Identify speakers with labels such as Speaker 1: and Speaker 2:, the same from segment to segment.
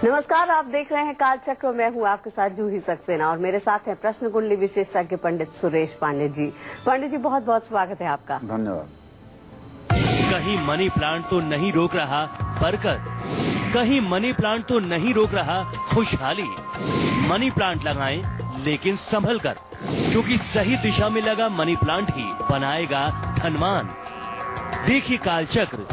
Speaker 1: नमस्कार, आप देख रहे हैं काल चक्र। मैं हूं आपके साथ जूही सक्सेना और मेरे साथ हैं प्रश्न कुंडली विशेषज्ञ पंडित सुरेश पांडे जी। पंडित जी, बहुत बहुत स्वागत है आपका।
Speaker 2: धन्यवाद।
Speaker 3: कहीं मनी प्लांट तो नहीं रोक रहा बरकत, कहीं मनी प्लांट तो नहीं रोक रहा खुशहाली। मनी प्लांट लगाएं लेकिन संभल कर, क्योंकि सही दिशा में लगा मनी प्लांट ही बनाएगा धनवान। देखिए काल चक्र।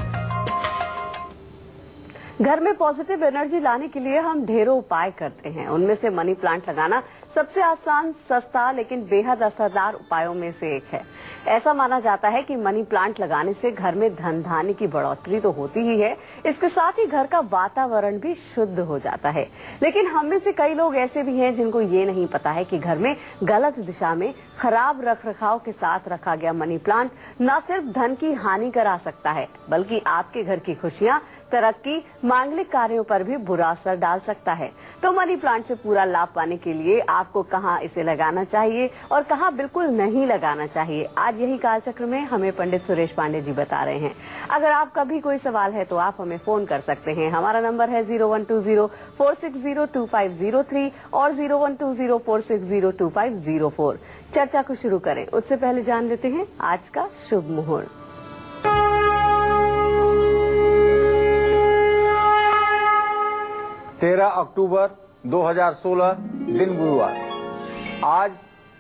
Speaker 1: घर में पॉजिटिव एनर्जी लाने के लिए हम ढेरों उपाय करते हैं। उनमें से मनी प्लांट लगाना सबसे आसान, सस्ता लेकिन बेहद असरदार उपायों में से एक है। ऐसा माना जाता है कि मनी प्लांट लगाने से घर में धन धान्य की बढ़ोतरी तो होती ही है, इसके साथ ही घर का वातावरण भी शुद्ध हो जाता है। लेकिन हम में से कई लोग ऐसे भी हैं जिनको ये नहीं पता है कि घर में गलत दिशा में खराब रखरखाव के साथ रखा गया मनी प्लांट न सिर्फ धन की हानि करा सकता है, बल्कि आपके घर की खुशियां, तरक्की, मांगलिक कार्यों पर भी बुरा असर डाल सकता है। तो मनी प्लांट से पूरा लाभ पाने के लिए आपको कहां इसे लगाना चाहिए और कहां बिल्कुल नहीं लगाना चाहिए, आज यही कालचक्र में हमें पंडित सुरेश पांडे जी बता रहे हैं। अगर आपका भी कोई सवाल है तो आप हमें फोन कर सकते हैं। हमारा नंबर है 0120-460-2503 और 0120-460-2504। चर्चा को शुरू करें उससे पहले जान लेते हैं आज का शुभ मुहूर्त।
Speaker 2: 13 अक्टूबर 2016 दिन गुरुवार। आज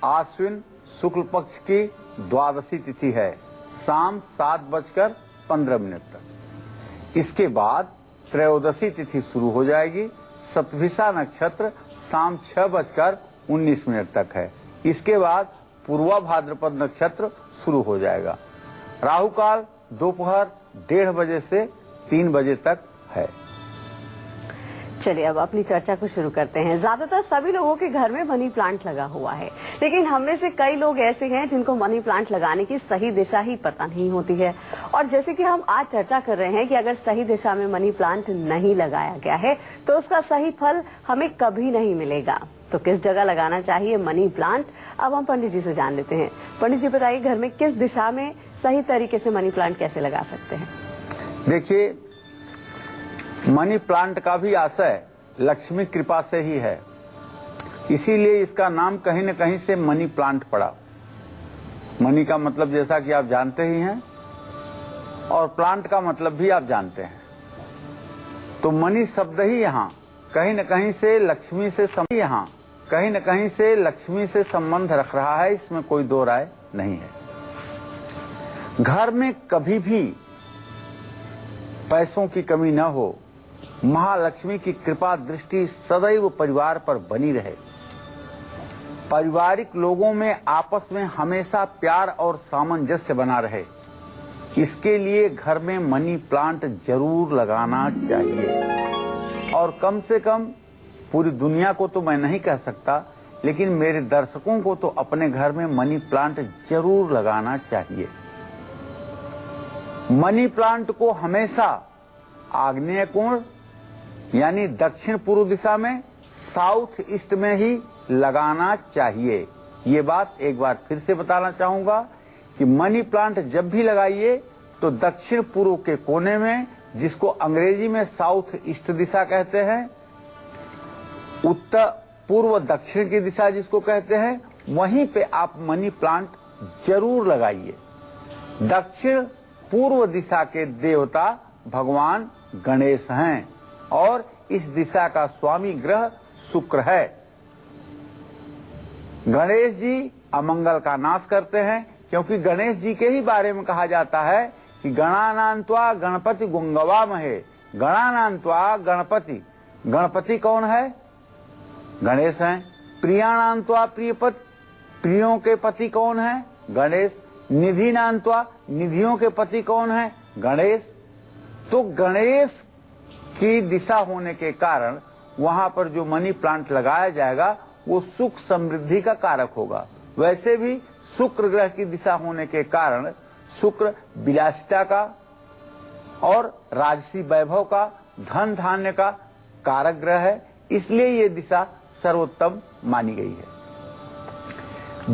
Speaker 2: आश्विन शुक्ल पक्ष की द्वादशी तिथि है, शाम 7:15 तक। इसके बाद त्रयोदशी तिथि शुरू हो जाएगी। शतभिषा नक्षत्र शाम 6:19 तक है। इसके बाद पूर्वा भाद्रपद नक्षत्र शुरू हो जाएगा। राहु काल दोपहर 1:30 बजे से 3 बजे तक है।
Speaker 1: चलिए अब अपनी चर्चा को शुरू करते हैं। ज्यादातर सभी लोगों के घर में मनी प्लांट लगा हुआ है, लेकिन हम में से कई लोग ऐसे हैं जिनको मनी प्लांट लगाने की सही दिशा ही पता नहीं होती है। और जैसे कि हम आज चर्चा कर रहे हैं कि अगर सही दिशा में मनी प्लांट नहीं लगाया गया है तो उसका सही फल हमें कभी नहीं मिलेगा। तो किस जगह लगाना चाहिए मनी प्लांट, अब हम पंडित जी से जान लेते हैं। पंडित जी बताइए, घर में किस दिशा में सही तरीके से मनी प्लांट कैसे लगा सकते हैं?
Speaker 2: देखिए, मनी प्लांट का भी आशय लक्ष्मी कृपा से ही है, इसीलिए इसका नाम कहीं न कहीं से मनी प्लांट पड़ा। मनी का मतलब जैसा कि आप जानते ही हैं और प्लांट का मतलब भी आप जानते हैं। तो मनी शब्द ही यहाँ कहीं न कहीं से लक्ष्मी से संबंध रख रहा है, इसमें कोई दो राय नहीं है। घर में कभी भी पैसों की कमी न हो, महालक्ष्मी की कृपा दृष्टि सदैव परिवार पर बनी रहे, पारिवारिक लोगों में आपस में हमेशा प्यार और सामंजस्य बना रहे, इसके लिए घर में मनी प्लांट जरूर लगाना चाहिए। और कम से कम पूरी दुनिया को तो मैं नहीं कह सकता, लेकिन मेरे दर्शकों को तो अपने घर में मनी प्लांट जरूर लगाना चाहिए। मनी प्लांट को हमेशा आग्नेय कोण यानी दक्षिण पूर्व दिशा में, साउथ ईस्ट में ही लगाना चाहिए। ये बात एक बार फिर से बताना चाहूंगा कि मनी प्लांट जब भी लगाइए तो दक्षिण पूर्व के कोने में, जिसको अंग्रेजी में साउथ ईस्ट दिशा कहते हैं, उत्तर पूर्व दक्षिण की दिशा जिसको कहते हैं, वहीं पे आप मनी प्लांट जरूर लगाइए। दक्षिण पूर्व दिशा के देवता भगवान गणेश हैं और इस दिशा का स्वामी ग्रह शुक्र है। गणेश जी अमंगल का नाश करते हैं, क्योंकि गणेश जी के ही बारे में कहा जाता है कि गणानान्त्वा गणपति गुंगवामहे। गणानान्त्वा गणपति, गणपति कौन है? गणेश हैं। प्रियाणान्त्वा प्रियपति, प्रियों के पति कौन है? गणेश। निधिनान्त्वा, निधियों के पति कौन है? गणेश। तो गणेश की दिशा होने के कारण वहां पर जो मनी प्लांट लगाया जाएगा वो सुख समृद्धि का कारक होगा। वैसे भी शुक्र ग्रह की दिशा होने के कारण शुक्र विलासिता का और राजसी वैभव का, धन धान्य का कारक ग्रह है, इसलिए ये दिशा सर्वोत्तम मानी गई है।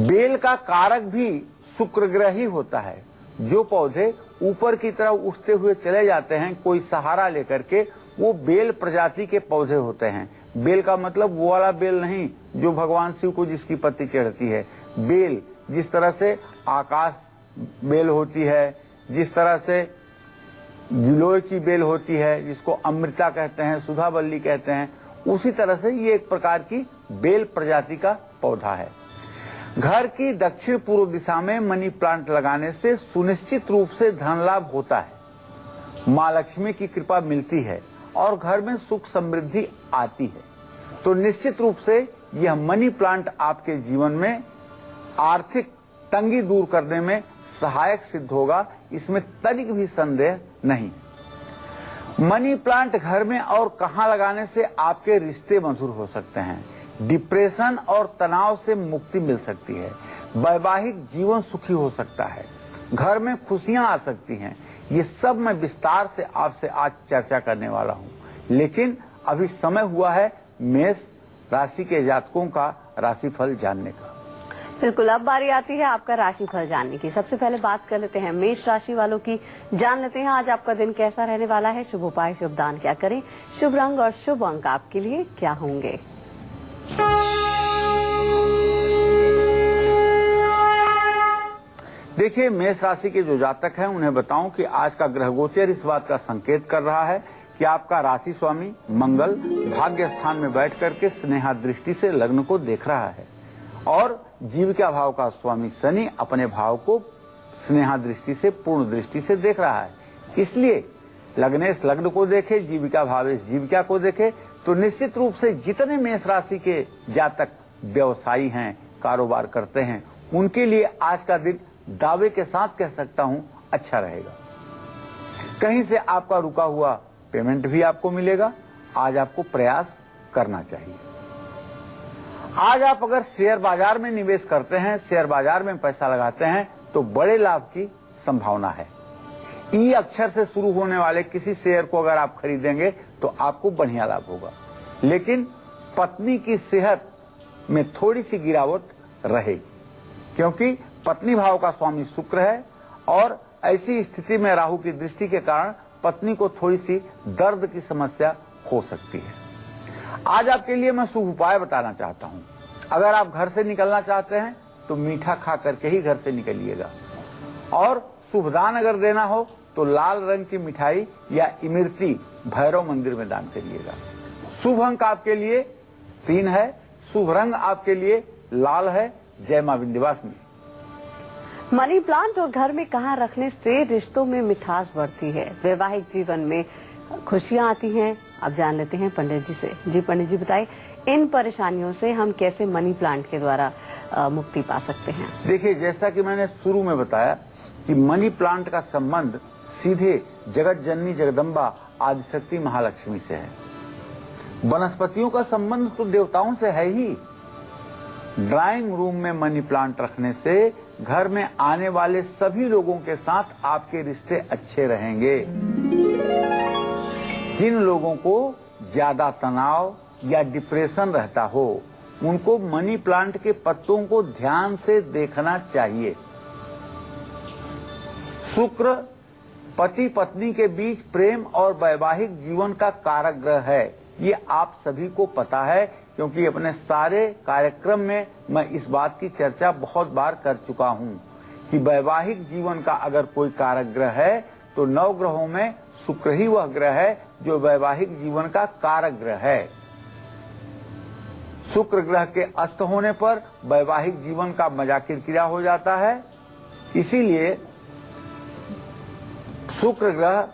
Speaker 2: बेल का कारक भी शुक्र ग्रह ही होता है। जो पौधे ऊपर की तरफ उठते हुए चले जाते हैं कोई सहारा लेकर के, वो बेल प्रजाति के पौधे होते हैं। बेल का मतलब वो वाला बेल नहीं जो भगवान शिव को जिसकी पत्ती चढ़ती है। बेल जिस तरह से आकाश बेल होती है, जिस तरह से गिलोय की बेल होती है जिसको अमृता कहते हैं, सुधावल्ली कहते हैं, उसी तरह से ये एक प्रकार की बेल प्रजाति का पौधा है। घर की दक्षिण पूर्व दिशा में मनी प्लांट लगाने से सुनिश्चित रूप से धन लाभ होता है, माँ लक्ष्मी की कृपा मिलती है और घर में सुख समृद्धि आती है। तो निश्चित रूप से यह मनी प्लांट आपके जीवन में आर्थिक तंगी दूर करने में सहायक सिद्ध होगा, इसमें तनिक भी संदेह नहीं। मनी प्लांट घर में और कहां लगाने से आपके रिश्ते मधुर हो सकते हैं, डिप्रेशन और तनाव से मुक्ति मिल सकती है, वैवाहिक जीवन सुखी हो सकता है, घर में खुशियां आ सकती हैं। ये सब मैं विस्तार से आपसे आज चर्चा करने वाला हूं। लेकिन अभी समय हुआ है मेष राशि के जातकों का राशिफल जानने का।
Speaker 1: बिल्कुल, अब बारी आती है आपका राशिफल जानने की। सबसे पहले बात कर लेते हैं मेष राशि वालों की, जान लेते हैं आज आपका दिन कैसा रहने वाला है, शुभ उपाय शुभ दान क्या करें, शुभ रंग और शुभ अंक आपके लिए क्या होंगे।
Speaker 2: देखिए, मेष राशि के जो जातक हैं उन्हें बताऊं कि आज का ग्रह गोचर इस बात का संकेत कर रहा है कि आपका राशि स्वामी मंगल भाग्य स्थान में बैठ करके स्नेहा दृष्टि से लग्न को देख रहा है और जीविका भाव का स्वामी शनि अपने भाव को स्नेहा दृष्टि से पूर्ण दृष्टि से देख रहा है। इसलिए लग्नेश लग्न को देखे, जीविका भावेश जीविका को देखे, तो निश्चित रूप से जितने मेष राशि के जातक व्यवसायी हैं, कारोबार करते हैं, उनके लिए आज का दिन दावे के साथ कह सकता हूं अच्छा रहेगा। कहीं से आपका रुका हुआ पेमेंट भी आपको मिलेगा। आज आपको प्रयास करना चाहिए। आज आप अगर शेयर बाजार में निवेश करते हैं, शेयर बाजार में पैसा लगाते हैं, तो बड़े लाभ की संभावना है। ई अक्षर से शुरू होने वाले किसी शेयर को अगर आप खरीदेंगे तो आपको बढ़िया लाभ होगा। लेकिन पत्नी की सेहत में थोड़ी सी गिरावट रहेगी, क्योंकि पत्नी भाव का स्वामी शुक्र है और ऐसी स्थिति में राहु की दृष्टि के कारण पत्नी को थोड़ी सी दर्द की समस्या हो सकती है। आज आपके लिए मैं शुभ उपाय बताना चाहता हूं। अगर आप घर से निकलना चाहते हैं तो मीठा खा करके ही घर से निकलिएगा, और शुभ दान अगर देना हो तो लाल रंग की मिठाई या इमरती भैरव मंदिर में दान करिएगा। शुभ अंक आपके लिए 3 है, शुभ रंग आपके लिए लाल है। जय मां विंध्यवासिनी।
Speaker 1: मनी प्लांट और घर में कहाँ रखने से रिश्तों में मिठास बढ़ती है, वैवाहिक जीवन में खुशियां आती हैं। अब जान लेते हैं पंडित जी से। जी पंडित जी, बताइए इन परेशानियों से हम कैसे मनी प्लांट के द्वारा मुक्ति पा सकते हैं।
Speaker 2: देखिए, जैसा कि मैंने शुरू में बताया कि मनी प्लांट का संबंध सीधे जगत जननी जगदम्बा आदिशक्ति महालक्ष्मी से है। वनस्पतियों का संबंध तो देवताओं से है ही। ड्राइंग रूम में मनी प्लांट रखने से घर में आने वाले सभी लोगों के साथ आपके रिश्ते अच्छे रहेंगे। जिन लोगों को ज्यादा तनाव या डिप्रेशन रहता हो, उनको मनी प्लांट के पत्तों को ध्यान से देखना चाहिए। शुक्र पति पत्नी के बीच प्रेम और वैवाहिक जीवन का कारक ग्रह है। ये आप सभी को पता है, क्योंकि अपने सारे कार्यक्रम में मैं इस बात की चर्चा बहुत बार कर चुका हूं कि वैवाहिक जीवन का अगर कोई कारक ग्रह है तो 9 ग्रहों में शुक्र ही वह ग्रह है जो वैवाहिक जीवन का कारक ग्रह है। शुक्र ग्रह के अस्त होने पर वैवाहिक जीवन का मजा किरकिरा हो जाता है। इसीलिए शुक्र ग्रह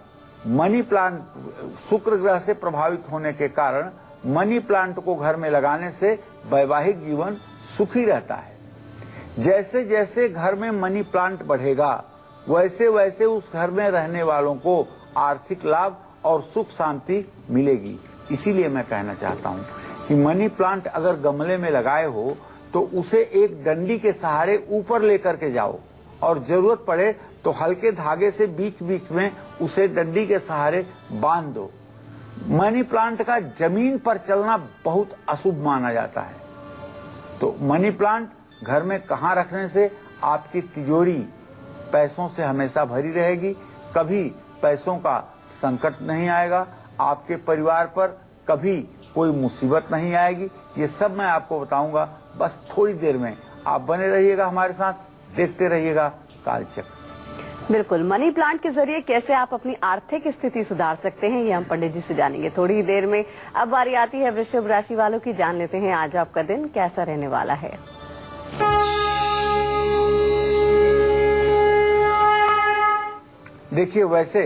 Speaker 2: शुक्र ग्रह से प्रभावित होने के कारण मनी प्लांट को घर में लगाने से वैवाहिक जीवन सुखी रहता है। जैसे जैसे घर में मनी प्लांट बढ़ेगा, वैसे वैसे उस घर में रहने वालों को आर्थिक लाभ और सुख शांति मिलेगी। इसीलिए मैं कहना चाहता हूँ कि मनी प्लांट अगर गमले में लगाए हो तो उसे एक डंडी के सहारे ऊपर लेकर के जाओ, और जरूरत पड़े तो हल्के धागे से बीच बीच में उसे डंडी के सहारे बांध दो। मनी प्लांट का जमीन पर चलना बहुत अशुभ माना जाता है। तो मनी प्लांट घर में कहाँ रखने से आपकी तिजोरी पैसों से हमेशा भरी रहेगी, कभी पैसों का संकट नहीं आएगा, आपके परिवार पर कभी कोई मुसीबत नहीं आएगी। ये सब मैं आपको बताऊंगा, बस थोड़ी देर में। आप बने रहिएगा हमारे साथ, देखते रहिएगा कालचक्र।
Speaker 1: बिल्कुल, मनी प्लांट के जरिए कैसे आप अपनी आर्थिक स्थिति सुधार सकते हैं, ये हम पंडित जी से जानेंगे थोड़ी ही देर में। अब बारी आती है वृषभ राशि वालों की, जान लेते हैं आज आपका दिन कैसा रहने वाला है।
Speaker 2: देखिए, वैसे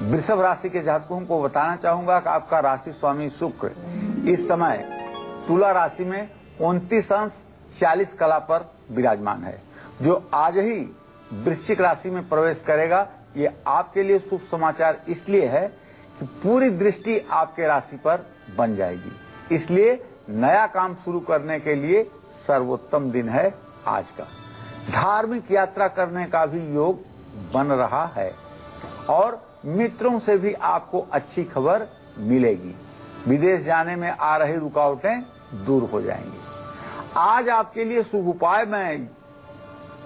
Speaker 2: वृषभ राशि के जातकों को बताना चाहूंगा कि आपका राशि स्वामी शुक्र इस समय तुला राशि में 29 अंश 40 कला पर विराजमान है, जो आज ही वृश्चिक राशि में प्रवेश करेगा। ये आपके लिए शुभ समाचार इसलिए है कि पूरी दृष्टि आपके राशि पर बन जाएगी, इसलिए नया काम शुरू करने के लिए सर्वोत्तम दिन है आज का। धार्मिक यात्रा करने का भी योग बन रहा है और मित्रों से भी आपको अच्छी खबर मिलेगी। विदेश जाने में आ रही रुकावटें दूर हो जाएंगी। आज आपके लिए शुभ उपाय मैं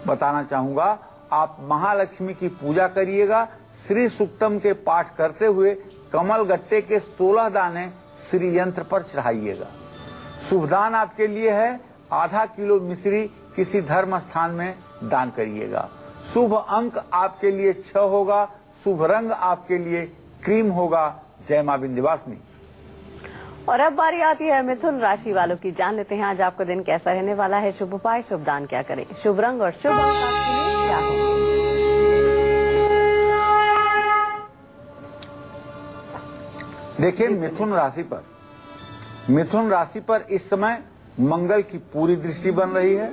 Speaker 2: बताना चाहूंगा। आप महालक्ष्मी की पूजा करिएगा। श्री सूक्तम के पाठ करते हुए कमल गट्टे के 16 दाने श्री यंत्र पर चढ़ाइएगा। शुभ दान आपके लिए है आधा किलो मिश्री किसी धर्म स्थान में दान करिएगा। शुभ अंक आपके लिए 6 होगा। शुभ रंग आपके लिए क्रीम होगा। जय मां विंध्यवासिनी।
Speaker 1: और अब बारी आती है मिथुन राशि वालों की, जान लेते हैं आज आपका दिन कैसा रहने वाला है। शुभ उपाय, शुभ दान क्या करें, शुभ रंग और शुभ अंक आपके लिए क्या हो।
Speaker 2: देखिए, मिथुन राशि पर इस समय मंगल की पूरी दृष्टि बन रही है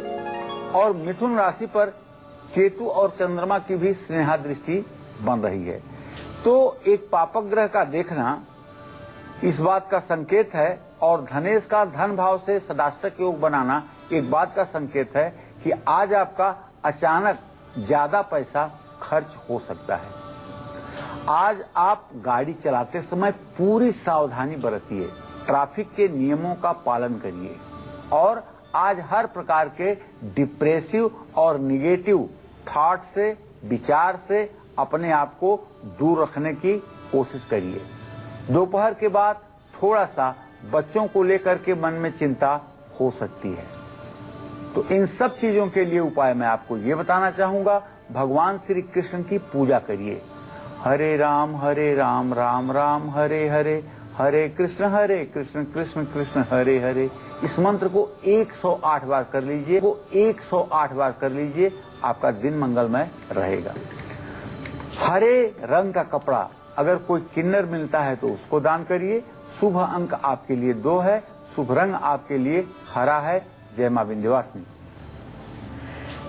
Speaker 2: और मिथुन राशि पर केतु और चंद्रमा की भी स्नेहा दृष्टि बन रही है। तो एक पापक ग्रह का देखना इस बात का संकेत है और धनेश का धन भाव से सदाष्टक योग बनाना एक बात का संकेत है कि आज आपका अचानक ज्यादा पैसा खर्च हो सकता है। आज आप गाड़ी चलाते समय पूरी सावधानी बरतिए, ट्रैफिक के नियमों का पालन करिए और आज हर प्रकार के डिप्रेसिव और निगेटिव थॉट से, विचार से अपने आप को दूर रखने की कोशिश करिए। दोपहर के बाद थोड़ा सा बच्चों को लेकर के मन में चिंता हो सकती है। तो इन सब चीजों के लिए उपाय मैं आपको ये बताना चाहूंगा। भगवान श्री कृष्ण की पूजा करिए। हरे राम राम राम हरे हरे, हरे कृष्ण कृष्ण कृष्ण हरे हरे। इस मंत्र को 108 बार कर लीजिए। वो 108 बार कर लीजिए, आपका दिन मंगलमय रहेगा। हरे रंग का कपड़ा अगर कोई किन्नर मिलता है तो उसको दान करिए। शुभ अंक आपके लिए 2 है। शुभ रंग आपके लिए हरा है। जय मां विंध्यवासिनी।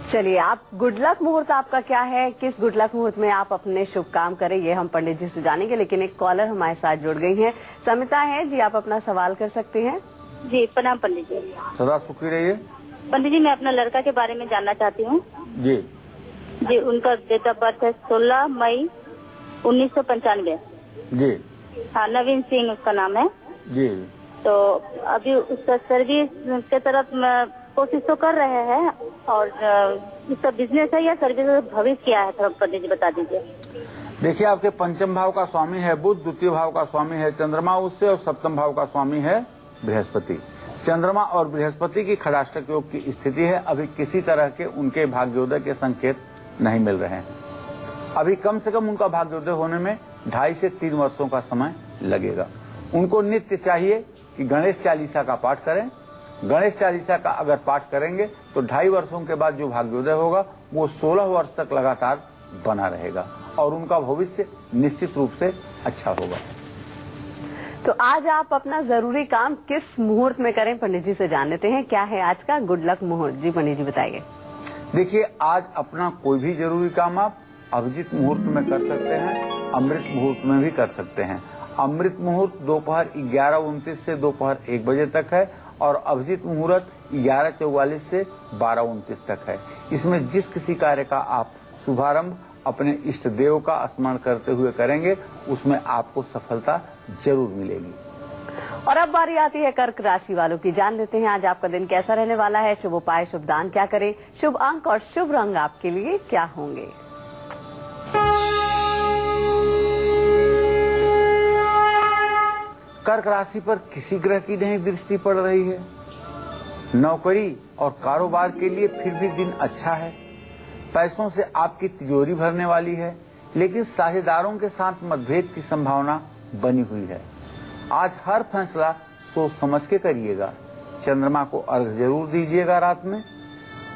Speaker 1: चलिए, आप गुड लक मुहूर्त आपका क्या है, किस गुड लक मुहूर्त में आप अपने शुभ काम करें, ये हम पंडित जी से जानेंगे। लेकिन एक कॉलर हमारे साथ जुड़ गई हैं। समिता है जी, आप अपना सवाल कर सकते हैं।
Speaker 4: जी प्रणाम पंडित जी।
Speaker 2: सदा सुखी रहिए।
Speaker 4: पंडित जी, मैं अपना लड़का के बारे में जानना चाहती हूँ।
Speaker 2: जी
Speaker 4: जी, उनका डेट ऑफ बर्थ है 16 मई 1995।
Speaker 2: जी
Speaker 4: हाँ, नवीन सिंह उसका नाम है।
Speaker 2: जी।
Speaker 4: तो अभी उसका सर्विस के तरफ कोशिश तो कर रहे हैं और उसका बिजनेस है या सर्विस भविष्य क्या है, थोड़ा पंडित जी बता दीजिए।
Speaker 2: देखिए, आपके पंचम भाव का स्वामी है बुध, द्वितीय भाव का स्वामी है चंद्रमा उससे और सप्तम भाव का स्वामी है बृहस्पति। चंद्रमा और बृहस्पति की खड़ाष्टक योग की स्थिति है। अभी किसी तरह के उनके भाग्योदय के संकेत नहीं मिल रहे हैं। अभी कम से कम उनका भाग्योदय होने में 2.5 से 3 वर्षों का समय लगेगा। उनको नित्य चाहिए कि गणेश चालीसा का पाठ करें। गणेश चालीसा का अगर पाठ करेंगे तो 2.5 वर्षों के बाद जो भाग्योदय होगा वो 16 वर्ष तक लगातार बना रहेगा और उनका भविष्य निश्चित रूप से अच्छा होगा।
Speaker 1: तो आज आप अपना जरूरी काम किस मुहूर्त में करें, पंडित जी से जान लेते हैं। क्या है आज का गुड लक मुहूर्त, जी पंडित जी बताइए।
Speaker 2: देखिए, आज अपना कोई भी जरूरी काम आप अभिजीत मुहूर्त में कर सकते हैं, अमृत मुहूर्त में भी कर सकते हैं। अमृत मुहूर्त दोपहर 11:29 से दोपहर 1 बजे तक है और अभिजीत मुहूर्त 11:44 से 12:29 तक है। इसमें जिस किसी कार्य का आप शुभारंभ अपने इष्ट देव का स्मरण करते हुए करेंगे, उसमें आपको सफलता जरूर मिलेगी।
Speaker 1: और अब बारी आती है कर्क राशि वालों की, जान लेते हैं आज आपका दिन कैसा रहने वाला है। शुभ उपाय, शुभ दान क्या करें, शुभ अंक और शुभ रंग आपके लिए क्या होंगे।
Speaker 2: कर्क राशि पर किसी ग्रह की नहीं दृष्टि पड़ रही है। नौकरी और कारोबार के लिए फिर भी दिन अच्छा है। पैसों से आपकी तिजोरी भरने वाली है, लेकिन साझेदारों के साथ मतभेद की संभावना बनी हुई है। आज हर फैसला सोच समझ के करिएगा। चंद्रमा को अर्घ जरूर दीजिएगा। रात में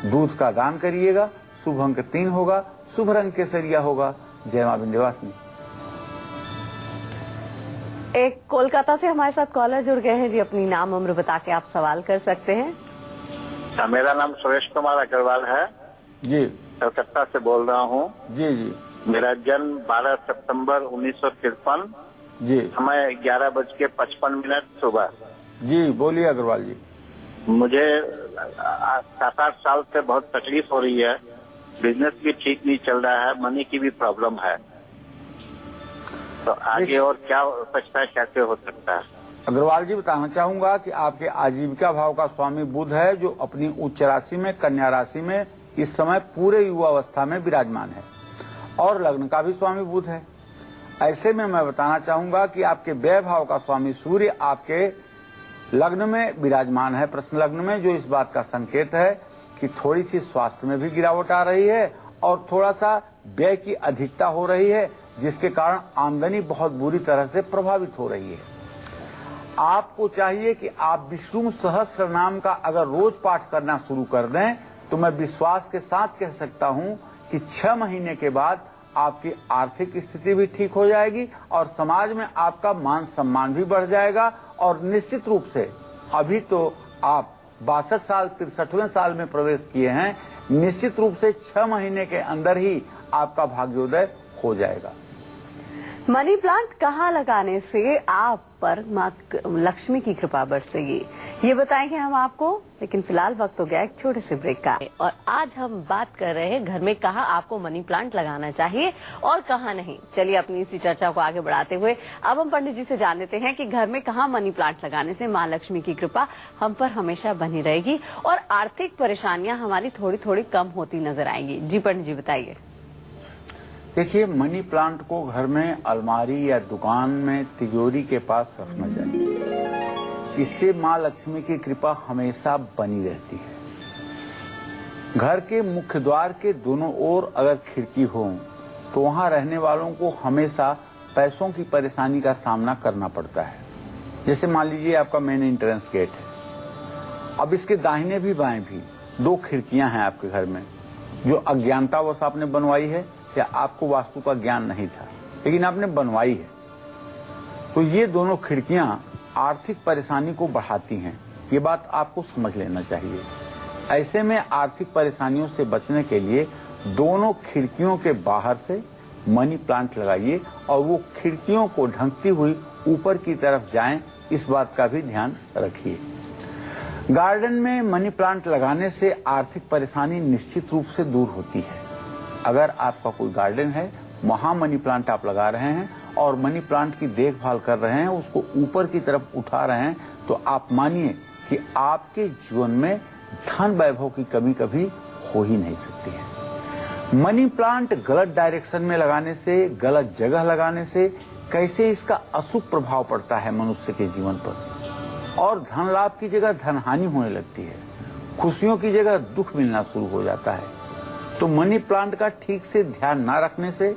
Speaker 2: दूध का दान करिएगा। शुभ अंक 3 होगा। शुभ रंग केसरिया होगा। जय मां विंध्यवासिनी।
Speaker 1: एक कोलकाता से हमारे साथ कॉलर जुड़ गए हैं जी। अपनी नाम उम्र बता के आप सवाल कर सकते हैं।
Speaker 5: मेरा नाम सुरेश कुमार अग्रवाल है
Speaker 2: जी।
Speaker 5: कलकत्ता से बोल रहा हूँ।
Speaker 2: जी जी।
Speaker 5: मेरा जन्म 12 सितंबर 1953।
Speaker 2: जी।
Speaker 5: समय 11:55 सुबह।
Speaker 2: जी बोलिए अग्रवाल जी।
Speaker 5: मुझे 7-8 साल से बहुत तकलीफ हो रही है। बिजनेस भी ठीक नहीं चल रहा है, मनी की भी प्रॉब्लम है। तो आगे और क्या हो सकता है, कैसे हो सकता है?
Speaker 2: अग्रवाल जी बताना चाहूंगा कि आपके आजीविका भाव का स्वामी बुध है, जो अपनी उच्च राशि में कन्या राशि में इस समय पूरे युवा अवस्था में विराजमान है, और लग्न का भी स्वामी बुध है। ऐसे में मैं बताना चाहूंगा कि आपके व्यय भाव का स्वामी सूर्य आपके लग्न में विराजमान है, प्रश्न लग्न में, जो इस बात का संकेत है कि थोड़ी सी स्वास्थ्य में भी गिरावट आ रही है और थोड़ा सा व्यय की अधिकता हो रही है, जिसके कारण आमदनी बहुत बुरी तरह से प्रभावित हो रही है। आपको चाहिए कि आप विष्णु सहस्त्र नाम का अगर रोज पाठ करना शुरू कर दें, तो मैं विश्वास के साथ कह सकता हूं कि 6 महीने के बाद आपकी आर्थिक स्थिति भी ठीक हो जाएगी और समाज में आपका मान सम्मान भी बढ़ जाएगा। और निश्चित रूप से अभी तो आप 62 साल 63वें साल में प्रवेश किए हैं, निश्चित रूप से 6 महीने के अंदर ही आपका भाग्योदय हो जाएगा।
Speaker 1: मनी प्लांट कहाँ लगाने से आप पर मां लक्ष्मी की कृपा बरसेगी, ये बताएंगे हम आपको। लेकिन फिलहाल वक्त हो गया एक छोटे से ब्रेक का, और आज हम बात कर रहे हैं घर में कहाँ आपको मनी प्लांट लगाना चाहिए और कहाँ नहीं। चलिए अपनी इसी चर्चा को आगे बढ़ाते हुए अब हम पंडित जी से जान लेते हैं कि घर में कहाँ मनी प्लांट लगाने से मां लक्ष्मी की कृपा हम पर हमेशा बनी रहेगी और आर्थिक परेशानियां हमारी थोड़ी थोड़ी कम होती नजर आएंगी। जी पंडित जी बताइए।
Speaker 2: देखिए, मनी प्लांट को घर में अलमारी या दुकान में तिजोरी के पास रखना चाहिए। इससे मां लक्ष्मी की कृपा हमेशा बनी रहती है। घर के मुख्य द्वार के दोनों ओर अगर खिड़की हो तो वहां रहने वालों को हमेशा पैसों की परेशानी का सामना करना पड़ता है। जैसे मान लीजिए आपका मेन एंट्रेंस गेट है, अब इसके दाहिने भी बाएं भी 2 खिड़कियां हैं आपके घर में, जो अज्ञानतावश आपने बनवाई है या आपको वास्तु का ज्ञान नहीं था, लेकिन आपने बनवाई है। तो ये दोनों खिड़कियां आर्थिक परेशानी को बढ़ाती हैं, ये बात आपको समझ लेना चाहिए। ऐसे में आर्थिक परेशानियों से बचने के लिए दोनों खिड़कियों के बाहर से मनी प्लांट लगाइए और वो खिड़कियों को ढकती हुई ऊपर की तरफ जाएं, इस बात का भी ध्यान रखिए। गार्डन में मनी प्लांट लगाने से आर्थिक परेशानी निश्चित रूप से दूर होती है। अगर आपका कोई गार्डन है, वहां मनी प्लांट आप लगा रहे हैं और मनी प्लांट की देखभाल कर रहे हैं, उसको ऊपर की तरफ उठा रहे हैं, तो आप मानिए कि आपके जीवन में धन वैभव की कमी कभी हो ही नहीं सकती है। मनी प्लांट गलत डायरेक्शन में लगाने से, गलत जगह लगाने से कैसे इसका अशुभ प्रभाव पड़ता है मनुष्य के जीवन पर, और धन लाभ की जगह धन हानि होने लगती है, खुशियों की जगह दुख मिलना शुरू हो जाता है। तो मनी प्लांट का ठीक से ध्यान ना रखने से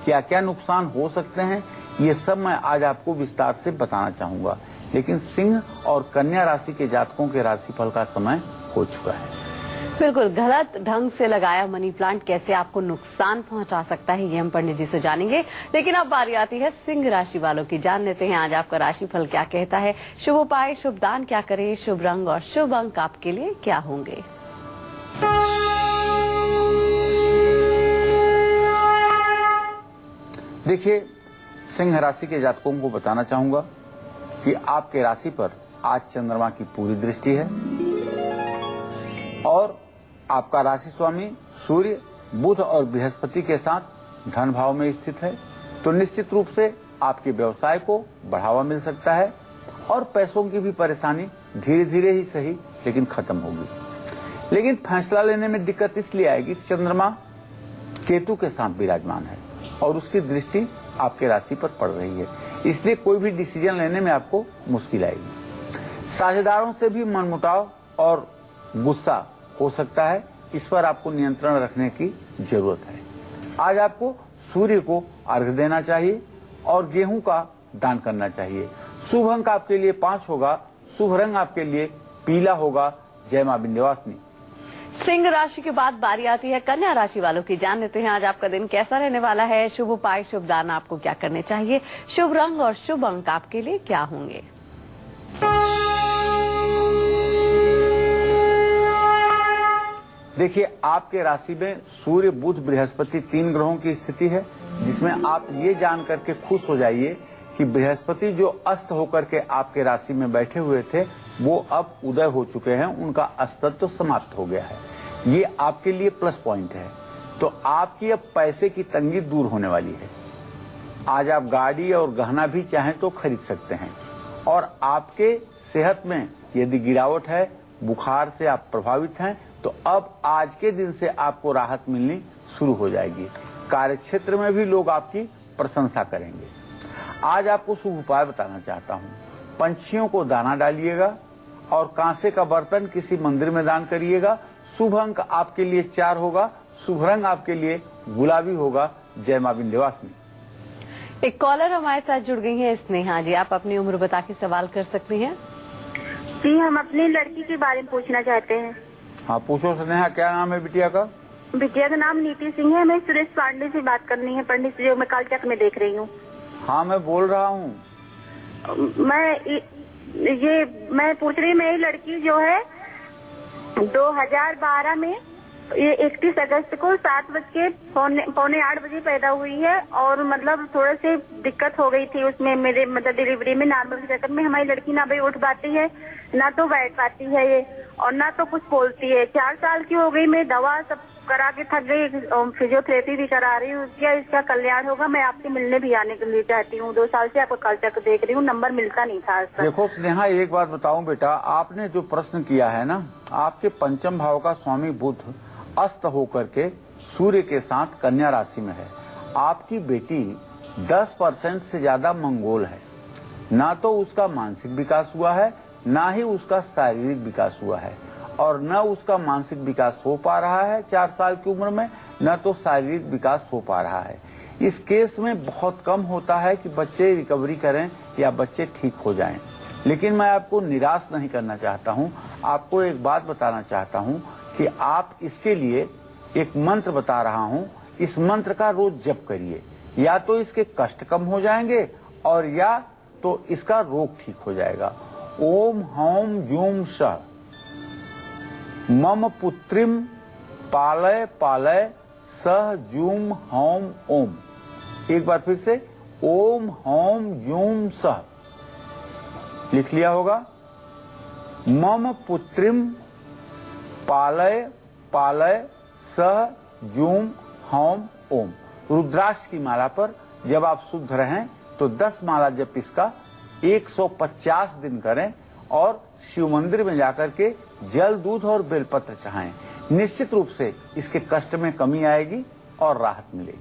Speaker 2: क्या क्या नुकसान हो सकते हैं, ये सब मैं आज आपको विस्तार से बताना चाहूंगा। लेकिन सिंह और कन्या राशि के जातकों के राशिफल का समय हो चुका है।
Speaker 1: बिल्कुल, गलत ढंग से लगाया मनी प्लांट कैसे आपको नुकसान पहुंचा सकता है, ये हम पंडित जी से जानेंगे। लेकिन अब बारी आती है सिंह राशि वालों की। जान लेते हैं आज आपका राशिफल क्या कहता है। शुभ उपाय, शुभ दान क्या करें, शुभ रंग और शुभ अंक आपके लिए क्या होंगे।
Speaker 2: देखिए, सिंह राशि के जातकों को बताना चाहूंगा कि आपके राशि पर आज चंद्रमा की पूरी दृष्टि है और आपका राशि स्वामी सूर्य, बुध और बृहस्पति के साथ धन भाव में स्थित है। तो निश्चित रूप से आपके व्यवसाय को बढ़ावा मिल सकता है और पैसों की भी परेशानी धीरे धीरे ही सही लेकिन खत्म होगी। लेकिन फैसला लेने में दिक्कत इसलिए आएगी कि चंद्रमा केतु के साथ विराजमान है और उसकी दृष्टि आपके राशि पर पड़ रही है। इसलिए कोई भी डिसीजन लेने में आपको मुश्किल आएगी। साझेदारों से भी मनमुटाव और गुस्सा हो सकता है, इस पर आपको नियंत्रण रखने की जरूरत है। आज आपको सूर्य को अर्घ्य देना चाहिए और गेहूं का दान करना चाहिए। शुभ अंक आपके लिए 5 होगा, शुभ रंग आपके लिए पीला होगा। जय मां विंध्यवासिनी।
Speaker 1: सिंह राशि के बाद बारी आती है कन्या राशि वालों की। जान लेते हैं आज आपका दिन कैसा रहने वाला है। शुभ उपाय, शुभ दान आपको क्या करने चाहिए, शुभ रंग और शुभ अंक आपके लिए क्या होंगे।
Speaker 2: देखिए, आपके राशि में सूर्य, बुध, बृहस्पति 3 ग्रहों की स्थिति है, जिसमें आप ये जान करके खुश हो जाइए कि बृहस्पति जो अस्त होकर के आपके राशि में बैठे हुए थे वो अब उदय हो चुके हैं, उनका अस्तित्व समाप्त हो गया है। ये आपके लिए प्लस पॉइंट है। तो आपकी अब पैसे की तंगी दूर होने वाली है। आज आप गाड़ी और गहना भी चाहें तो खरीद सकते हैं। और आपके सेहत में यदि गिरावट है, बुखार से आप प्रभावित हैं, तो अब आज के दिन से आपको राहत मिलनी शुरू हो जाएगी। कार्य क्षेत्र में भी लोग आपकी प्रशंसा करेंगे। आज आपको शुभ उपाय बताना चाहता हूँ। पंछियों को दाना डालिएगा और कांसे का बर्तन किसी मंदिर में दान करिएगा। शुभ अंक आपके लिए 4 होगा, शुभ रंग आपके लिए गुलाबी होगा। जय मां विंध्यवासिनी।
Speaker 1: एक कॉलर हमारे साथ जुड़ गई है, स्नेहा जी। आप अपनी उम्र बता के सवाल कर सकती हैं।
Speaker 4: जी, हम अपनी लड़की के बारे में पूछना चाहते हैं।
Speaker 2: हाँ, पूछो स्नेहा, क्या नाम है बिटिया का?
Speaker 4: बिटिया का नाम नीति सिंह है। मैं सुरेश पांडे से बात करनी है। पंडित जी, मैं कालचक्र में देख रही हूँ।
Speaker 2: हाँ, मैं बोल रहा हूँ।
Speaker 4: मैं पूछ रही, मेरी लड़की जो है 2012 में ये 31 अगस्त को 7:08 बजे पैदा हुई है। और मतलब थोड़ा से दिक्कत हो गई थी उसमें, मेरे मतलब डिलीवरी में। नॉर्मल के चक्कर में हमारी लड़की ना भाई उठ पाती है, ना तो बैठ पाती है ये, और ना तो कुछ बोलती है। 4 साल की हो गई, मैं दवा सब करा के थक गई, फिजियोथेरेपी भी करा रही हूँ। क्या इसका कल्याण होगा? मैं आपसे मिलने भी आने के लिए चाहती हूँ। 2 साल से आपको कालचक्र देख रही हूँ, नंबर मिलता नहीं था आज तक।
Speaker 2: देखो स्नेहा, एक बात बताऊं बेटा, आपने जो प्रश्न किया है ना, आपके पंचम भाव का स्वामी बुध अस्त होकर के सूर्य के साथ कन्या राशि में है। आपकी बेटी 10% से ज्यादा मंगोल है। ना तो उसका मानसिक विकास हुआ है, ना ही उसका शारीरिक विकास हुआ है, और न उसका मानसिक विकास हो पा रहा है 4 साल की उम्र में, न तो शारीरिक विकास हो पा रहा है। इस केस में बहुत कम होता है कि बच्चे रिकवरी करें या बच्चे ठीक हो जाएं। लेकिन मैं आपको निराश नहीं करना चाहता हूं। आपको एक बात बताना चाहता हूं कि आप इसके लिए एक मंत्र बता रहा हूं, इस मंत्र का रोज जप करिए। या तो इसके कष्ट कम हो जाएंगे और या तो इसका रोग ठीक हो जाएगा। ओम हौम जूम स मम पुत्रिम पालय पालय सह जूम हौम ओम। एक बार फिर से, ओम हौम जूम सह। लिख लिया होगा। मम पुत्रिम पालय पालय सह जूम हौम ओम। रुद्राक्ष की माला पर जब आप शुद्ध रहें तो 10 माला जप इसका 150 दिन करें और शिव मंदिर में जाकर के जल, दूध और बेलपत्र चढ़ाएं। निश्चित रूप से इसके कष्ट में कमी आएगी और राहत मिलेगी।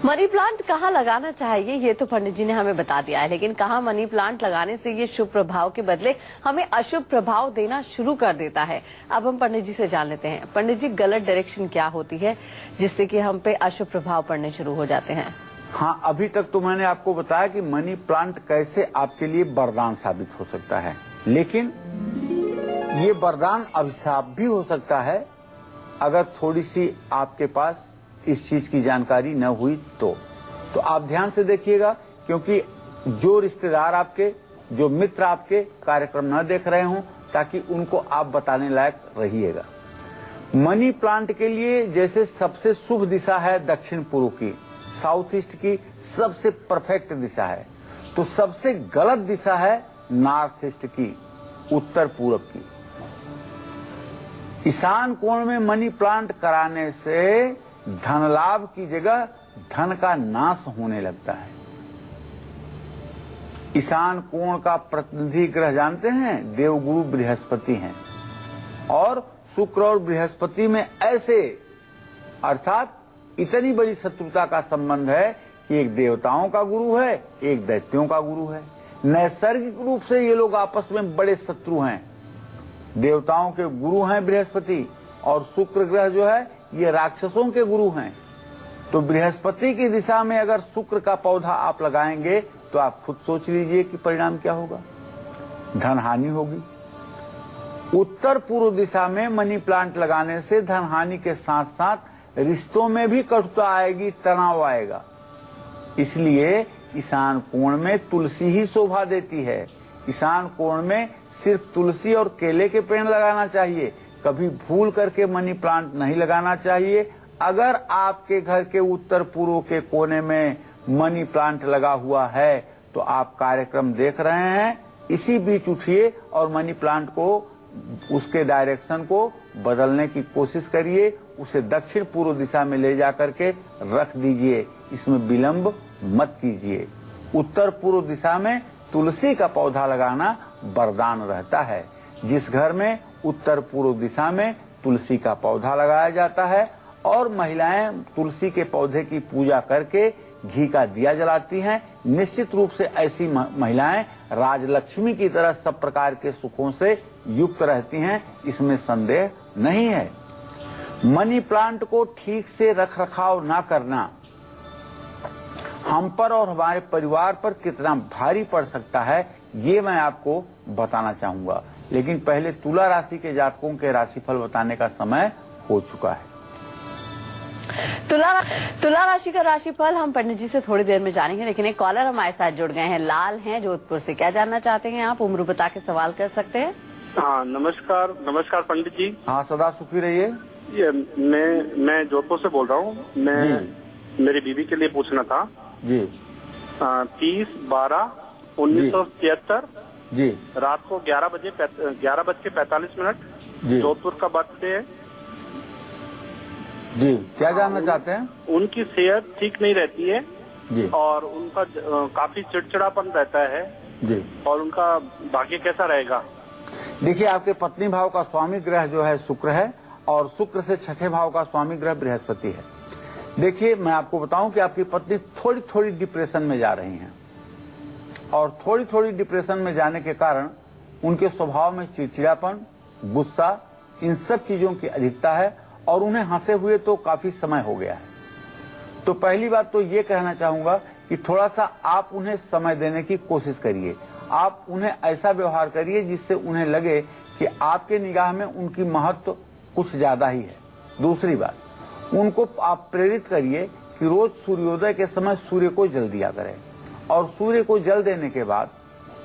Speaker 1: मनी प्लांट कहाँ लगाना चाहिए ये तो पंडित जी ने हमें बता दिया है, लेकिन कहाँ मनी प्लांट लगाने से ये शुभ प्रभाव के बदले हमें अशुभ प्रभाव देना शुरू कर देता है। अब हम पंडित जी से जान लेते हैं। पंडित जी, गलत डायरेक्शन क्या होती है जिससे कि हम पे अशुभ प्रभाव पड़ने शुरू हो जाते हैं?
Speaker 2: हाँ, अभी तक तो मैंने आपको बताया कि मनी प्लांट कैसे आपके लिए वरदान साबित हो सकता है, लेकिन ये वरदान अभिशाप भी हो सकता है अगर थोड़ी सी आपके पास इस चीज की जानकारी न हुई तो आप ध्यान से देखिएगा, क्योंकि जो रिश्तेदार आपके, जो मित्र आपके कार्यक्रम न देख रहे हों, ताकि उनको आप बताने लायक रहिएगा। मनी प्लांट के लिए जैसे सबसे शुभ दिशा है दक्षिण पूर्व की, साउथ ईस्ट की सबसे परफेक्ट दिशा है, तो सबसे गलत दिशा है नॉर्थ ईस्ट की, उत्तर पूर्व की। ईशान कोण में मनी प्लांट कराने से धन लाभ की जगह धन का नाश होने लगता है। ईशान कोण का प्रतिनिधि ग्रह जानते हैं, देवगुरु बृहस्पति हैं, और शुक्र और बृहस्पति में ऐसे अर्थात इतनी बड़ी शत्रुता का संबंध है एक देवताओं का गुरु है, एक दैत्यों का गुरु है। नैसर्गिक रूप से ये लोग आपस में बड़े शत्रु हैं। देवताओं के गुरु हैं बृहस्पति, और शुक्र ग्रह जो है ये राक्षसों के गुरु हैं। तो बृहस्पति की दिशा में अगर शुक्र का पौधा आप लगाएंगे तो आप खुद सोच लीजिए कि परिणाम क्या होगा। धन हानि होगी। उत्तर पूर्व दिशा में मनी प्लांट लगाने से धन हानि के साथ साथ रिश्तों में भी कटुता आएगी, तनाव आएगा। इसलिए ईशान कोण में तुलसी ही शोभा देती है। ईशान कोण में सिर्फ तुलसी और केले के पेड़ लगाना चाहिए, कभी भूल करके मनी प्लांट नहीं लगाना चाहिए। अगर आपके घर के उत्तर पूर्व के कोने में मनी प्लांट लगा हुआ है तो आप कार्यक्रम देख रहे हैं, इसी बीच उठिए और मनी प्लांट को, उसके डायरेक्शन को बदलने की कोशिश करिए। उसे दक्षिण पूर्व दिशा में ले जाकर के रख दीजिए, इसमें विलंब मत कीजिए। उत्तर पूर्व दिशा में तुलसी का पौधा लगाना वरदान रहता है। जिस घर में उत्तर पूर्व दिशा में तुलसी का पौधा लगाया जाता है और महिलाएं तुलसी के पौधे की पूजा करके घी का दिया जलाती हैं, निश्चित रूप से ऐसी महिलाएं राजलक्ष्मी की तरह सब प्रकार के सुखों से युक्त रहती हैं, इसमें संदेह नहीं है। मनी प्लांट को ठीक से रख रखाव ना करना हम पर और हमारे परिवार पर कितना भारी पड़ सकता है, ये मैं आपको बताना चाहूंगा। लेकिन पहले तुला राशि के जातकों के राशिफल बताने का समय हो चुका है।
Speaker 1: तुला राशि का राशिफल हम पंडित जी से थोड़ी देर में जानेंगे, लेकिन एक कॉलर हमारे साथ जुड़ गए हैं। लाल हैं जोधपुर से। क्या जानना चाहते हैं आप? उम्र बता के सवाल कर सकते हैं।
Speaker 6: हाँ, नमस्कार। नमस्कार पंडित जी।
Speaker 2: हाँ, सदा सुखी रहिए।
Speaker 6: ये मैं जोधपुर से बोल रहा हूँ। मैं मेरी बीवी के लिए पूछना था
Speaker 2: जी।
Speaker 6: 30/12/1973
Speaker 2: जी
Speaker 6: रात को 11:45
Speaker 2: जी
Speaker 6: जोधपुर का बर्थडे है
Speaker 2: जी। क्या जानना चाहते हैं?
Speaker 6: उनकी सेहत ठीक नहीं रहती है
Speaker 2: जी
Speaker 6: और उनका काफी चिड़चिड़ापन रहता है
Speaker 2: जी।
Speaker 6: और उनका भाग्य कैसा रहेगा?
Speaker 2: देखिए, आपके पत्नी भाव का स्वामी ग्रह जो है शुक्र है और शुक्र से छठे भाव का स्वामी ग्रह बृहस्पति है। देखिए, मैं आपको बताऊं कि आपकी पत्नी थोड़ी थोड़ी डिप्रेशन में जा रही हैं और थोड़ी थोड़ी डिप्रेशन में जाने के कारण उनके स्वभाव में चिड़चिड़ापन, गुस्सा, इन सब चीजों की अधिकता है और उन्हें हंसे हुए तो काफी समय हो गया है। तो पहली बात तो ये कहना चाहूंगा कि थोड़ा सा आप उन्हें समय देने की कोशिश करिए। आप उन्हें ऐसा व्यवहार करिए जिससे उन्हें लगे कि आपके निगाह में उनकी महत्व कुछ ज्यादा ही है। दूसरी बात, उनको आप प्रेरित करिए कि रोज सूर्योदय के समय सूर्य को जल दिया करें और सूर्य को जल देने के बाद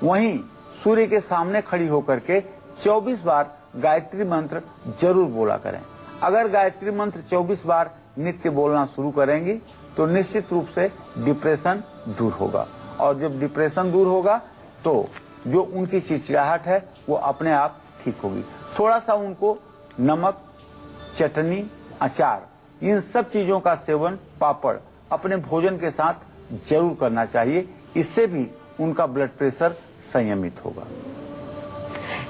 Speaker 2: वहीं सूर्य के सामने खड़ी होकर के 24 बार गायत्री मंत्र जरूर बोला करें। अगर गायत्री मंत्र 24 बार नित्य बोलना शुरू करेंगी तो निश्चित रूप से डिप्रेशन दूर होगा और जब डिप्रेशन दूर होगा तो जो उनकी चिड़चिड़ाहट है वो अपने आप ठीक होगी। थोड़ा सा उनको नमक, चटनी, अचार, इन सब चीजों का सेवन, पापड़ अपने भोजन के साथ जरूर करना चाहिए। इससे भी उनका ब्लड प्रेशर संयमित होगा।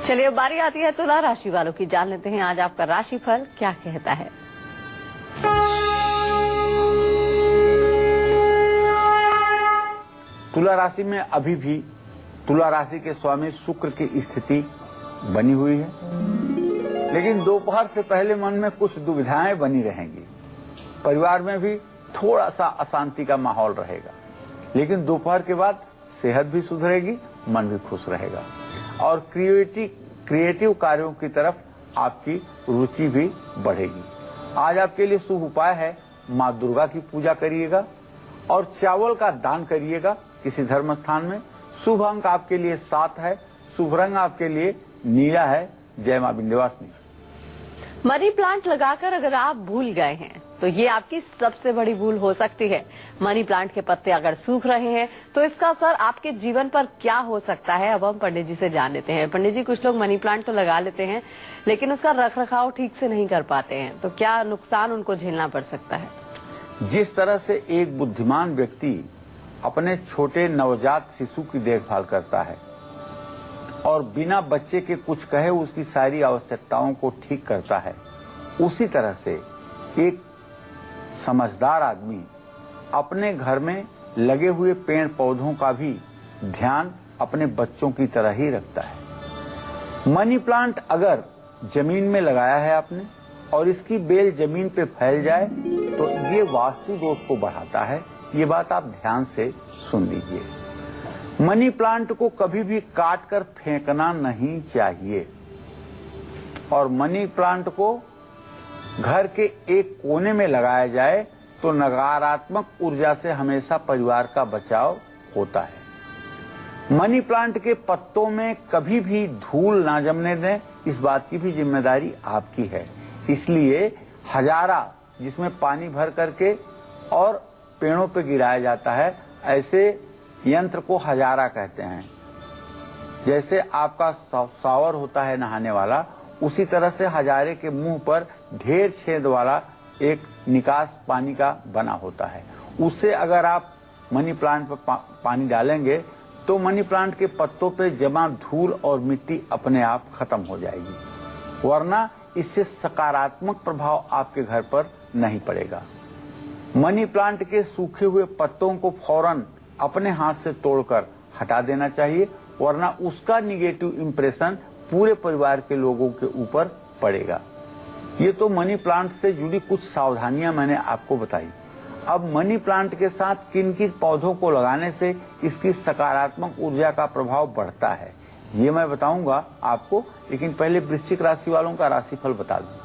Speaker 1: चलिए, अब बारी आती है तुला राशि वालों की। जान लेते हैं आज आपका राशिफल क्या कहता है।
Speaker 2: तुला राशि में अभी भी तुला राशि के स्वामी शुक्र की स्थिति बनी हुई है, लेकिन दोपहर से पहले मन में कुछ दुविधाएं बनी रहेंगी। परिवार में भी थोड़ा सा अशांति का माहौल रहेगा, लेकिन दोपहर के बाद सेहत भी सुधरेगी, मन भी खुश रहेगा और क्रिएटिव कार्यों की तरफ आपकी रुचि भी बढ़ेगी। आज आपके लिए शुभ उपाय है, माँ दुर्गा की पूजा करिएगा और चावल का दान करिएगा किसी धर्म स्थान में। शुभ अंक आपके लिए 7 है, शुभ रंग आपके लिए नीला है। जय माँ विंध्यवासिनी।
Speaker 1: मनी प्लांट लगाकर अगर आप भूल गए हैं तो ये आपकी सबसे बड़ी भूल हो सकती है। मनी प्लांट के पत्ते अगर सूख रहे हैं तो इसका असर आपके जीवन पर क्या हो सकता है, अब हम पंडित जी से जान लेते हैं। पंडित जी, कुछ लोग मनी प्लांट तो लगा लेते हैं लेकिन उसका रख रखाव ठीक से नहीं कर पाते हैं, तो क्या नुकसान उनको झेलना पड़ सकता है?
Speaker 2: जिस तरह से एक बुद्धिमान व्यक्ति अपने छोटे नवजात शिशु की देखभाल करता है और बिना बच्चे के कुछ कहे उसकी सारी आवश्यकताओं को ठीक करता है, उसी तरह से एक समझदार आदमी अपने घर में लगे हुए पेड़ पौधों का भी ध्यान अपने बच्चों की तरह ही रखता है। मनी प्लांट अगर जमीन में लगाया है आपने और इसकी बेल जमीन पे फैल जाए तो ये वास्तु दोष को बढ़ाता है। ये बात आप ध्यान से सुन लीजिए। मनी प्लांट को कभी भी काट कर फेंकना नहीं चाहिए और मनी प्लांट को घर के एक कोने में लगाया जाए तो नकारात्मक ऊर्जा से हमेशा परिवार का बचाव होता है। मनी प्लांट के पत्तों में कभी भी धूल ना जमने दें, इस बात की भी जिम्मेदारी आपकी है। इसलिए हजारा जिसमें पानी भर करके और पेड़ों पे गिराया जाता है, ऐसे यंत्र को हजारा कहते हैं। जैसे आपका शावर होता है नहाने वाला, उसी तरह से हजारे के मुंह पर ढेर छेद वाला एक निकास पानी का बना होता है। उससे अगर आप मनी प्लांट पर पानी डालेंगे तो मनी प्लांट के पत्तों पे जमा धूल और मिट्टी अपने आप खत्म हो जाएगी, वरना इससे सकारात्मक प्रभाव आपके घर पर नहीं पड़ेगा। मनी प्लांट के सूखे हुए पत्तों को फौरन अपने हाथ से तोड़कर हटा देना चाहिए, वरना उसका निगेटिव इंप्रेशन पूरे परिवार के लोगों के ऊपर पड़ेगा। ये तो मनी प्लांट से जुड़ी कुछ सावधानियां मैंने आपको बताई। अब मनी प्लांट के साथ किन किन पौधों को लगाने से इसकी सकारात्मक ऊर्जा का प्रभाव बढ़ता है, ये मैं बताऊंगा आपको, लेकिन पहले वृश्चिक राशि वालों का राशिफल बता दूं।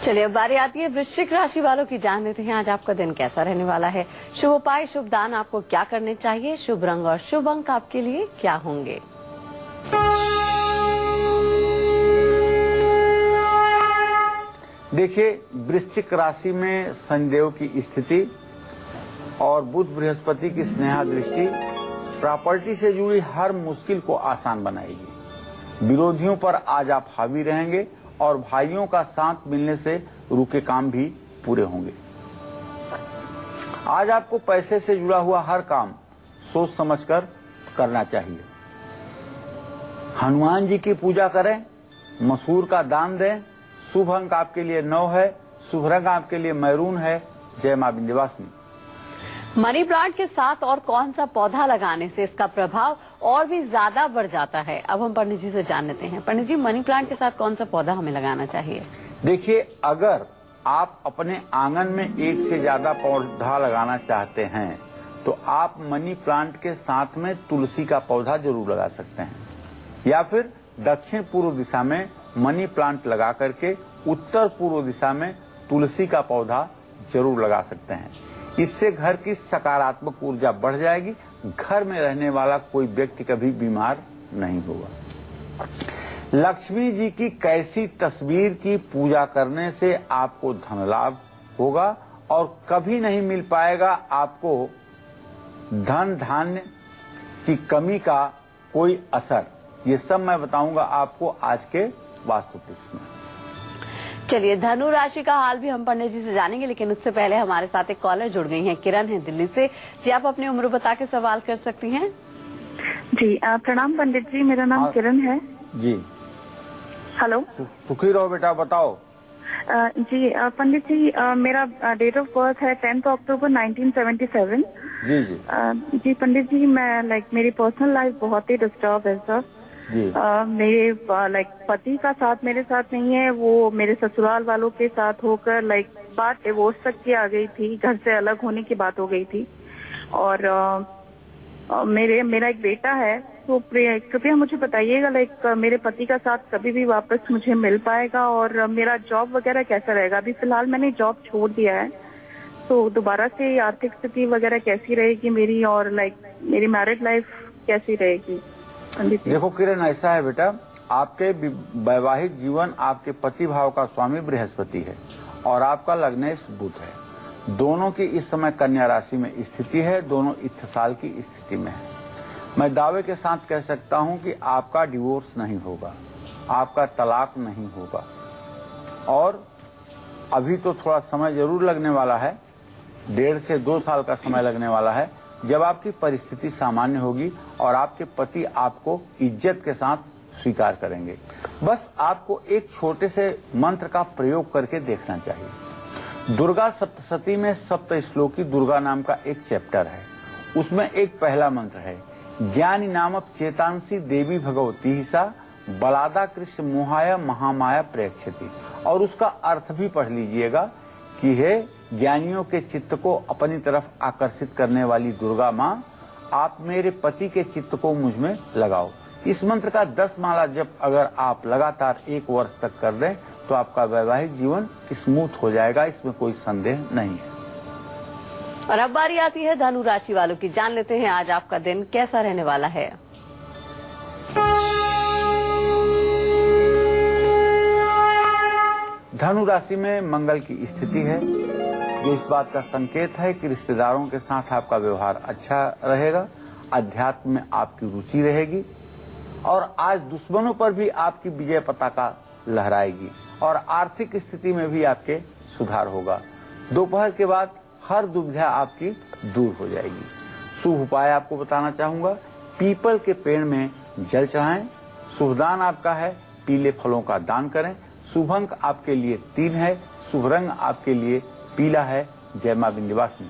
Speaker 1: चलिए अब बारी आती है वृश्चिक राशि वालों की। जान लेते हैं आज आपका दिन कैसा रहने वाला है। शुभ उपाय, शुभ दान आपको क्या करने चाहिए, शुभ रंग और शुभ अंक आपके लिए क्या होंगे।
Speaker 2: देखिए, वृश्चिक राशि में शनिदेव की स्थिति और बुध बृहस्पति की स्नेहा दृष्टि प्रॉपर्टी से जुड़ी हर मुश्किल को आसान बनाएगी। विरोधियों पर आज आप हावी रहेंगे और भाइयों का साथ मिलने से रुके काम भी पूरे होंगे। आज आपको पैसे से जुड़ा हुआ हर काम सोच समझकर करना चाहिए। हनुमान जी की पूजा करें, मसूर का दान दें। शुभ अंक आपके लिए 9 है, शुभ रंग आपके लिए मैरून है। जय मां विंध्यवासिनी।
Speaker 1: मनी प्लांट के साथ और कौन सा पौधा लगाने से इसका प्रभाव और भी ज्यादा बढ़ जाता है, अब हम पंडित जी से जान लेते हैं। पंडित जी, मनी प्लांट के साथ कौन सा पौधा हमें लगाना चाहिए?
Speaker 2: देखिए, अगर आप अपने आंगन में एक से ज्यादा पौधा लगाना चाहते हैं तो आप मनी प्लांट के साथ में तुलसी का पौधा जरूर लगा सकते हैं, या फिर दक्षिण पूर्व दिशा में मनी प्लांट लगा करके उत्तर पूर्व दिशा में तुलसी का पौधा जरूर लगा सकते हैं। इससे घर की सकारात्मक ऊर्जा बढ़ जाएगी, घर में रहने वाला कोई व्यक्ति कभी बीमार नहीं होगा। लक्ष्मी जी की कैसी तस्वीर की पूजा करने से आपको धन लाभ होगा और कभी नहीं मिल पाएगा आपको धन धान्य की कमी का कोई असर। ये सब मैं बताऊंगा आपको आज के वास्तु टिप्स में।
Speaker 1: चलिए, धनु राशि का हाल भी हम पंडित जी से जानेंगे, लेकिन उससे पहले हमारे साथ एक कॉलर जुड़ गई हैं। किरण है दिल्ली से। जी, आप अपनी उम्र बता के सवाल कर सकती हैं।
Speaker 4: जी प्रणाम पंडित जी, मेरा नाम किरण है।
Speaker 2: जी,
Speaker 4: हेलो।
Speaker 2: सुखी रहो बेटा, बताओ।
Speaker 4: जी पंडित जी, मेरा डेट ऑफ बर्थ है 10 अक्टूबर 1977।
Speaker 2: जी जी।
Speaker 4: जी पंडित जी, मैं मेरी पर्सनल लाइफ बहुत ही डिस्टर्ब है सर।
Speaker 2: जी।
Speaker 4: मेरे पति का साथ मेरे साथ नहीं है, वो मेरे ससुराल वालों के साथ होकर बात डिवोर्स तक की आ गई थी, घर से अलग होने की बात हो गई थी। और मेरा एक बेटा है, तो कृपया मुझे बताइएगा मेरे पति का साथ कभी भी वापस मुझे मिल पाएगा और मेरा जॉब वगैरह कैसा रहेगा। अभी फिलहाल मैंने जॉब छोड़ दिया है, तो दोबारा से आर्थिक स्थिति वगैरह कैसी रहेगी मेरी, और मेरी मैरिड लाइफ कैसी रहेगी।
Speaker 2: देखो किरण, ऐसा है बेटा, आपके वैवाहिक जीवन आपके पति भाव का स्वामी बृहस्पति है और आपका लग्नेश बुध है। दोनों की इस समय कन्या राशि में स्थिति है, दोनों इत्थसाल की स्थिति में है। मैं दावे के साथ कह सकता हूं कि आपका डिवोर्स नहीं होगा, आपका तलाक नहीं होगा। और अभी तो थोड़ा समय जरूर लगने वाला है, 1.5 से 2 साल का समय लगने वाला है, जब आपकी परिस्थिति सामान्य होगी और आपके पति आपको इज्जत के साथ स्वीकार करेंगे। बस आपको एक छोटे से मंत्र का प्रयोग करके देखना चाहिए। दुर्गा सप्तशती में सप्त श्लोकी दुर्गा नाम का एक चैप्टर है, उसमें एक पहला मंत्र है, ज्ञानी नामक चेतांसी देवी भगवती सा बलादा कृष्ण मोहाया महामाया प्रेक्षति। और उसका अर्थ भी पढ़ लीजिएगा कि हे ज्ञानियों के चित्त को अपनी तरफ आकर्षित करने वाली दुर्गा माँ, आप मेरे पति के चित्त को मुझ में लगाओ। इस मंत्र का 10 माला जप अगर आप लगातार 1 वर्ष तक कर दें तो आपका वैवाहिक जीवन स्मूथ हो जाएगा, इसमें कोई संदेह नहीं है।
Speaker 1: और अब बारी आती है धनु राशि वालों की। जान लेते हैं आज आपका दिन कैसा रहने वाला है।
Speaker 2: धनु राशि में मंगल की स्थिति है, जो इस बात का संकेत है कि रिश्तेदारों के साथ आपका व्यवहार अच्छा रहेगा, अध्यात्म में आपकी रुचि रहेगी और आज दुश्मनों पर भी आपकी विजय पताका लहराएगी और आर्थिक स्थिति में भी आपके सुधार होगा। दोपहर के बाद हर दुविधा आपकी दूर हो जाएगी। शुभ उपाय आपको बताना चाहूंगा, पीपल के पेड़ में जल चढ़ाएं। शुभ दान आपका है पीले फलों का दान करें। शुभ अंक आपके लिए 3 है। शुभ रंग आपके लिए पीला है। जय मां विंध्यवासिनी।